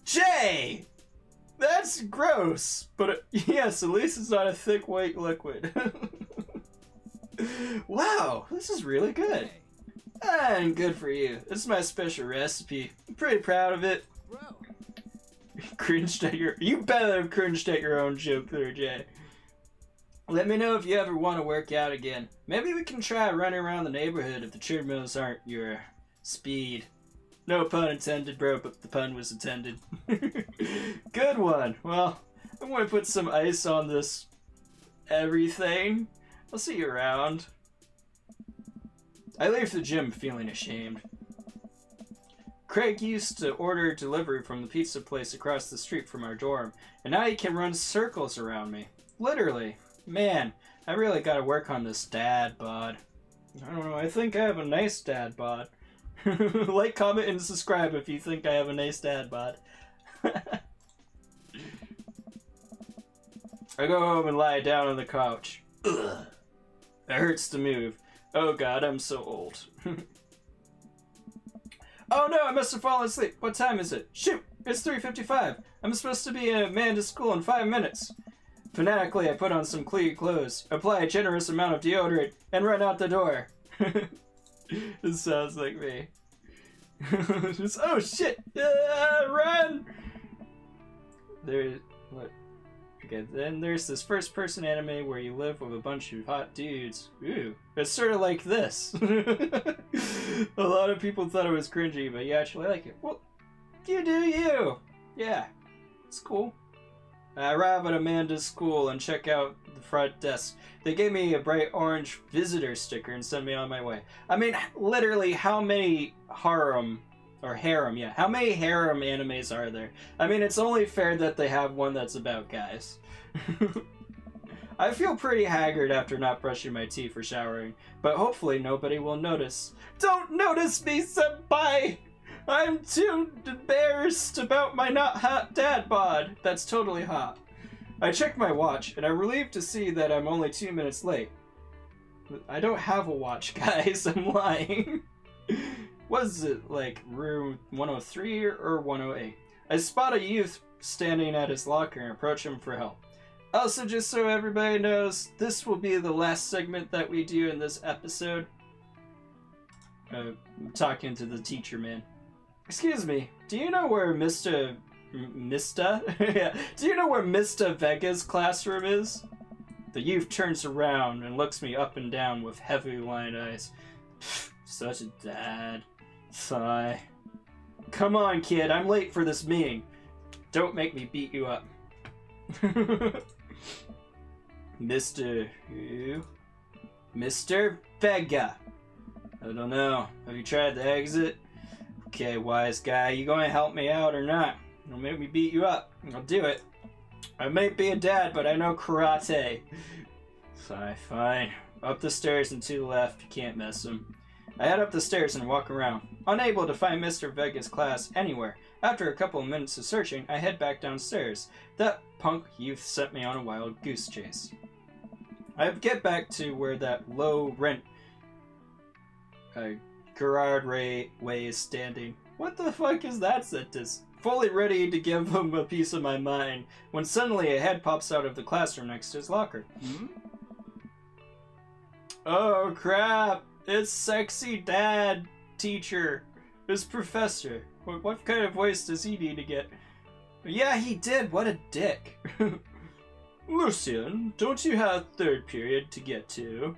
Jay! That's gross! But yes, at least it's not a thick white liquid. Wow, this is really good. Hey. And good for you. It's my special recipe. I'm pretty proud of it. Bro. Cringed at your... You better have cringed at your own joke there, Jay. Let me know if you ever want to work out again. Maybe we can try running around the neighborhood if the treadmills aren't your speed. No pun intended, bro, but the pun was intended. Good one. Well, I'm going to put some ice on this everything. I'll see you around. I leave the gym feeling ashamed. Craig used to order delivery from the pizza place across the street from our dorm, and now he can run circles around me. Literally. Man, I really gotta work on this dad bod. I don't know, I think I have a nice dad bod. Like, comment, and subscribe if you think I have a nice dad bod. I go home and lie down on the couch. Ugh. It hurts to move. Oh god, I'm so old. Oh no, I must have fallen asleep. What time is it? Shoot, it's 3:55. I'm supposed to be a man to school in 5 minutes. Fanatically, I put on some clean clothes, apply a generous amount of deodorant, and run out the door. This sounds like me. Just, oh shit! Run! What? Okay, then there's this first-person anime where you live with a bunch of hot dudes. Ooh, it's sort of like this. A lot of people thought it was cringy, but you actually like it. Well, you do you. Yeah, it's cool. I arrive at Amanda's school and check out the front desk. They gave me a bright orange visitor sticker and sent me on my way. I mean, literally, how many harem animes are there? I mean, it's only fair that they have one that's about guys. I feel pretty haggard after not brushing my teeth or showering, but hopefully nobody will notice. Don't notice me, senpai! I'm too embarrassed about my not hot dad bod. That's totally hot. I check my watch, and I'm relieved to see that I'm only 2 minutes late. I don't have a watch, guys. I'm lying. Was it, like, room 103 or 108? I spot a youth standing at his locker and approach him for help. Also, just so everybody knows, this will be the last segment that we do in this episode. I'm talking to the teacher man. Excuse me, do you know where Mr. Yeah. Do you know where Mr. Vega's classroom is? The youth turns around and looks me up and down with heavy-lined eyes. Such a dad. Sigh. Come on, kid, I'm late for this meeting. Don't make me beat you up. Mr. Who? Mr. Vega. I don't know. Have you tried the exit? Okay, wise guy, you gonna help me out or not? Don't make me beat you up. I'll do it. I might be a dad, but I know karate. Fine. Up the stairs and to the left. You can't miss him. I head up the stairs and walk around, unable to find Mr. Vega's class anywhere. After a couple of minutes of searching, I head back downstairs. That punk youth sent me on a wild goose chase. I get back to where that low rent Gerard Way is standing. What the fuck is that sentence? Fully ready to give him a piece of my mind, when suddenly a head pops out of the classroom next to his locker. Hmm? Oh crap! It's sexy dad teacher. His professor. What kind of voice does he need to get? Yeah, he did. What a dick. Lucian, don't you have third period to get to?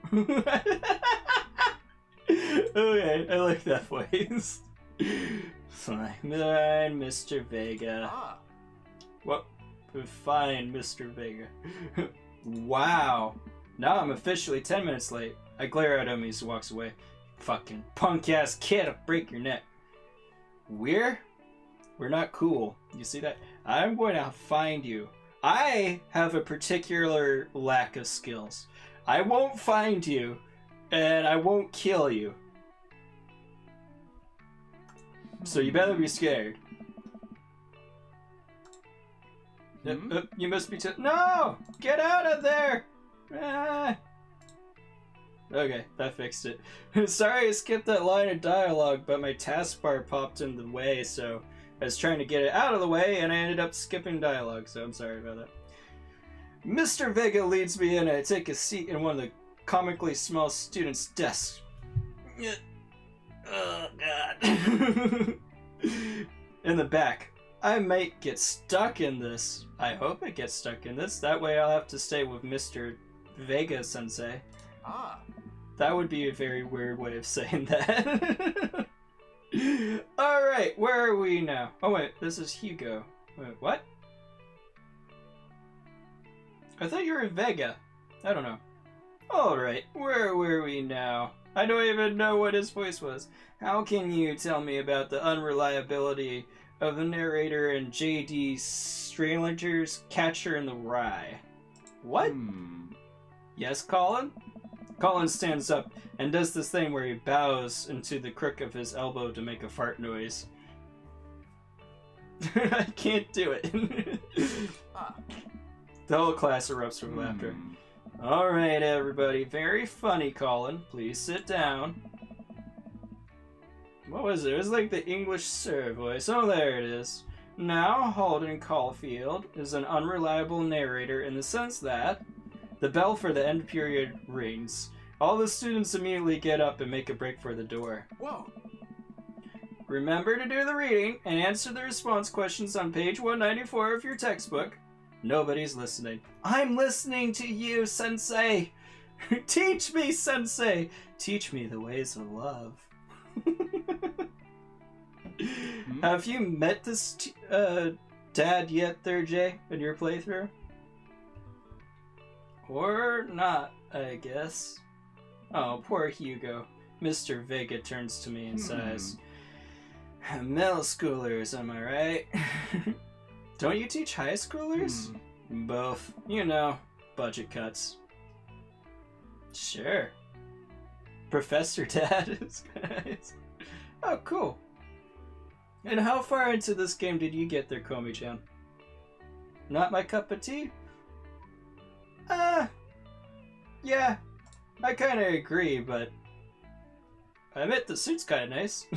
Okay, I like that voice. Fine, Mr. Vega. What? Fine, Mr. Vega. Wow. Now I'm officially 10 minutes late. I glare at him as he walks away. Fucking punk-ass kid, I'll break your neck. We're not cool. You see that? I'm going to find you. I have a particular lack of skills. I won't find you, and I won't kill you. So you better be scared. You must be no! Get out of there! Ah. Okay, that fixed it. Sorry I skipped that line of dialogue, but my taskbar popped in the way, so I was trying to get it out of the way, and I ended up skipping dialogue, so I'm sorry about that. Mr. Vega leads me in, and I take a seat in one of the comically small students' desks. Oh, God. In the back. I might get stuck in this. I hope I get stuck in this. That way I'll have to stay with Mr. Vega-sensei. That would be a very weird way of saying that. Alright, where are we now? Oh wait, this is Hugo. Wait, what? I thought you were in Vega. I don't know. Alright, where were we now? I don't even know what his voice was. How can you tell me about the unreliability of the narrator in J.D. Strangler's Catcher in the Rye? What? Yes, Colin? Colin stands up and does this thing where he bows into the crook of his elbow to make a fart noise. I can't do it. The whole class erupts from laughter. Alright, everybody. Very funny, Colin. Please sit down. What was it? It was like the English sir voice. Oh, there it is. Now, Holden Caulfield is an unreliable narrator in the sense that the bell for the end period rings. All the students immediately get up and make a break for the door. Whoa. Remember to do the reading and answer the response questions on page 194 of your textbook. Nobody's listening. I'm listening to you, Sensei! Teach me, Sensei! Teach me the ways of love. Have you met this dad yet, 3rd J, in your playthrough? Or not, I guess. Oh, poor Hugo. Mr. Vega turns to me and says, middle schoolers, am I right? Don't you teach high schoolers? Both. You know, budget cuts. Sure. Professor Dad is nice. Oh, cool. And how far into this game did you get there, Komi-chan? Not my cup of tea? Yeah. I kinda agree, but I admit the suit's kinda nice.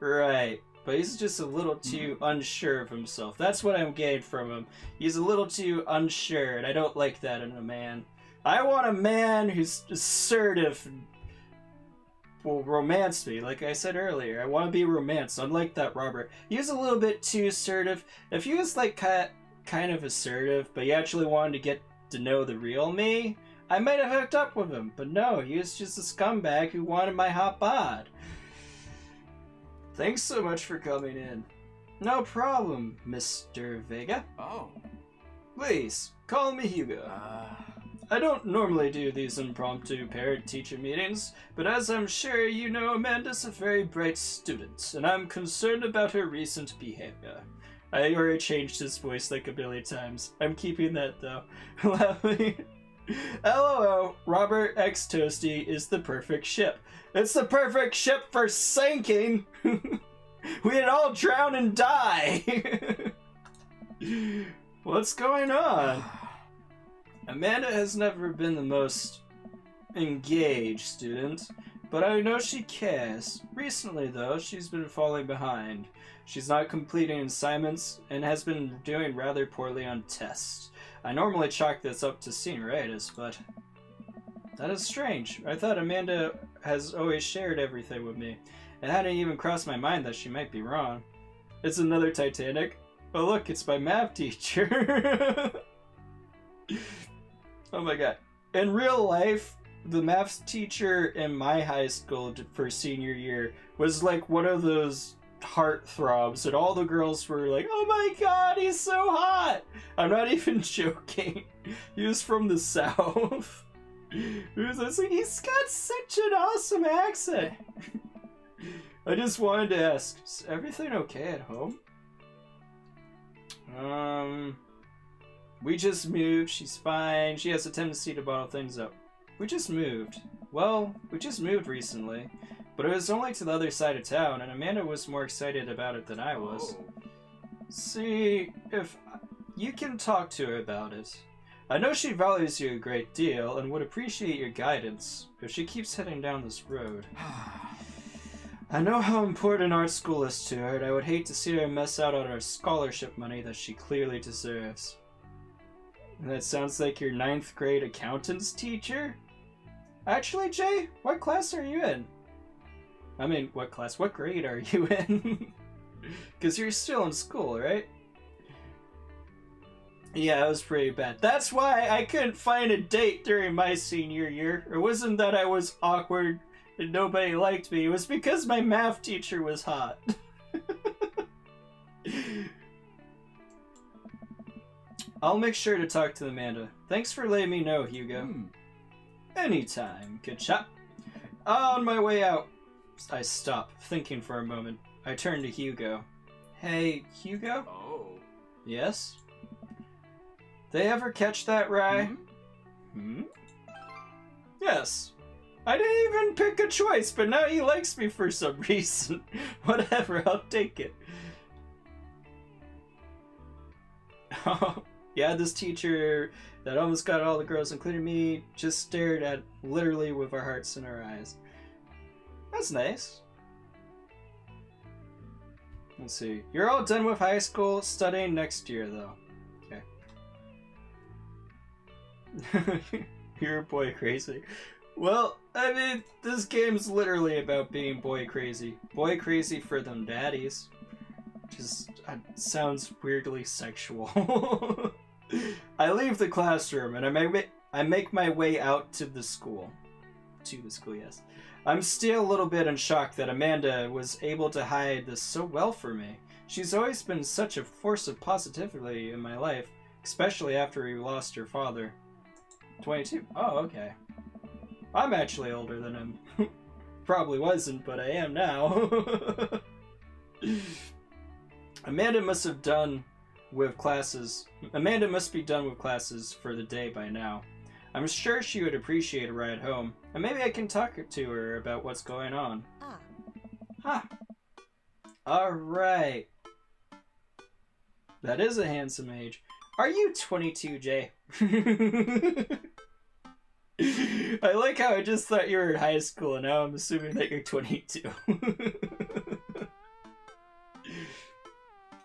Right. But he's just a little too unsure of himself. That's what I'm getting from him. He's a little too unsure, and I don't like that in a man. I want a man who's assertive and will romance me, like I said earlier. I want to be romanced, unlike that Robert. He was a little bit too assertive. If he was like kind of assertive, but he actually wanted to get to know the real me, I might have hooked up with him. But no, he was just a scumbag who wanted my hot bod. Thanks so much for coming in. No problem, Mr. Vega. Oh. Please, call me Hugo. I don't normally do these impromptu parent-teacher meetings, but as I'm sure you know, Amanda's a very bright student, and I'm concerned about her recent behavior. I already changed his voice like a billion times. I'm keeping that, though. Laughing. LOL, Robert X Toasty is the perfect ship. It's the perfect ship for sinking! We'd all drown and die! What's going on? Amanda has never been the most engaged student, but I know she cares. Recently, though, she's been falling behind. She's not completing assignments and has been doing rather poorly on tests. I normally chalk this up to senioritis, but that is strange. I thought Amanda has always shared everything with me. It hadn't even crossed my mind that she might be wrong. It's another Titanic. Oh look, it's my math teacher. Oh my god. In real life, the math teacher in my high school for senior year was like one of those heartthrobs, and all the girls were like, oh my god, he's so hot! I'm not even joking. He was from the South. He's got such an awesome accent. I just wanted to ask, is everything okay at home? We just moved. She's fine. She has a tendency to bottle things up. We just moved. Well, we just moved recently, but it was only to the other side of town, and Amanda was more excited about it than I was. See, if you can talk to her about it. I know she values you a great deal and would appreciate your guidance if she keeps heading down this road. I know how important art school is to her, and I would hate to see her miss out on her scholarship money that she clearly deserves. And that sounds like your 9th grade accountants teacher? Actually, Jay, what class are you in? I mean, what grade are you in? Because you're still in school, right? Yeah, it was pretty bad. That's why I couldn't find a date during my senior year. It wasn't that I was awkward and nobody liked me. It was because my math teacher was hot. I'll make sure to talk to Amanda. Thanks for letting me know, Hugo. Anytime, good chap. On my way out, I stop, thinking for a moment. I turn to Hugo. Hey, Hugo? Oh. Yes? They ever catch that Rye? Yes. I didn't even pick a choice, but now he likes me for some reason. Whatever, I'll take it. Oh, Yeah, this teacher that almost got all the girls, including me, just stared at literally with our hearts in our eyes. That's nice. Let's see. You're all done with high school, studying next year, though. Okay. You're boy crazy. Well, I mean, this game's literally about being boy crazy. Boy crazy for them daddies. Just sounds weirdly sexual. I leave the classroom and I make my way out to the school. To the school, yes. I'm still a little bit in shock that Amanda was able to hide this so well for me. She's always been such a force of positivity in my life, especially after we lost her father. 22. Oh, okay. I'm actually older than him. Probably wasn't, but I am now. Amanda must be done with classes for the day by now. I'm sure she would appreciate a ride home, and maybe I can talk to her about what's going on. Huh. Alright. That is a handsome age. Are you 22, Jay? I like how I just thought you were in high school, and now I'm assuming that you're 22.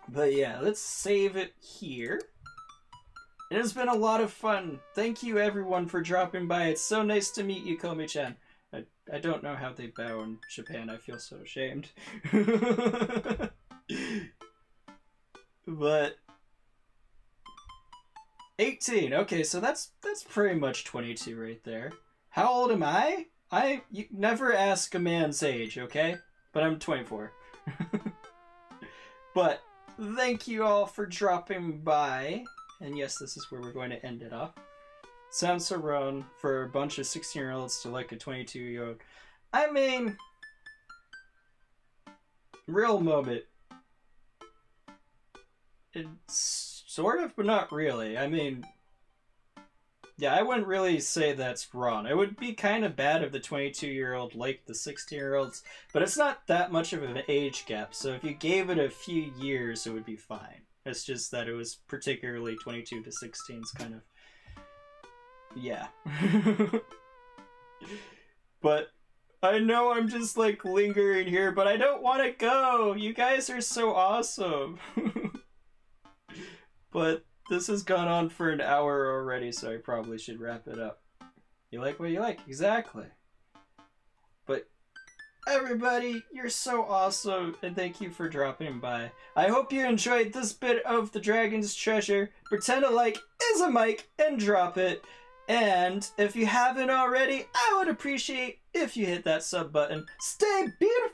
But yeah, let's save it here. It has been a lot of fun. Thank you everyone for dropping by. It's so nice to meet you, Komi-chan. I don't know how they bow in Japan. I feel so ashamed. But 18. Okay, so that's pretty much 22 right there. How old am I? You never ask a man's age, okay? But I'm 24. But thank you all for dropping by. And yes, this is where we're going to end it off. Sounds so wrong for a bunch of 16-year-olds to like a 22-year-old. I mean, real moment. It's sort of, but not really. I mean, yeah, I wouldn't really say that's wrong. It would be kind of bad if the 22-year-old liked the 16-year-olds, but it's not that much of an age gap, so if you gave it a few years, it would be fine. It's just that it was particularly 22 to 16's kind of... Yeah. But I know I'm just like lingering here, but I don't want to go! You guys are so awesome! But this has gone on for an hour already, so I probably should wrap it up. You like what you like? Exactly. But everybody, you're so awesome, and thank you for dropping by. I hope you enjoyed this bit of the Dragon's Treasure. Pretend a like is a mic and drop it. And if you haven't already, I would appreciate if you hit that sub button. Stay beautiful!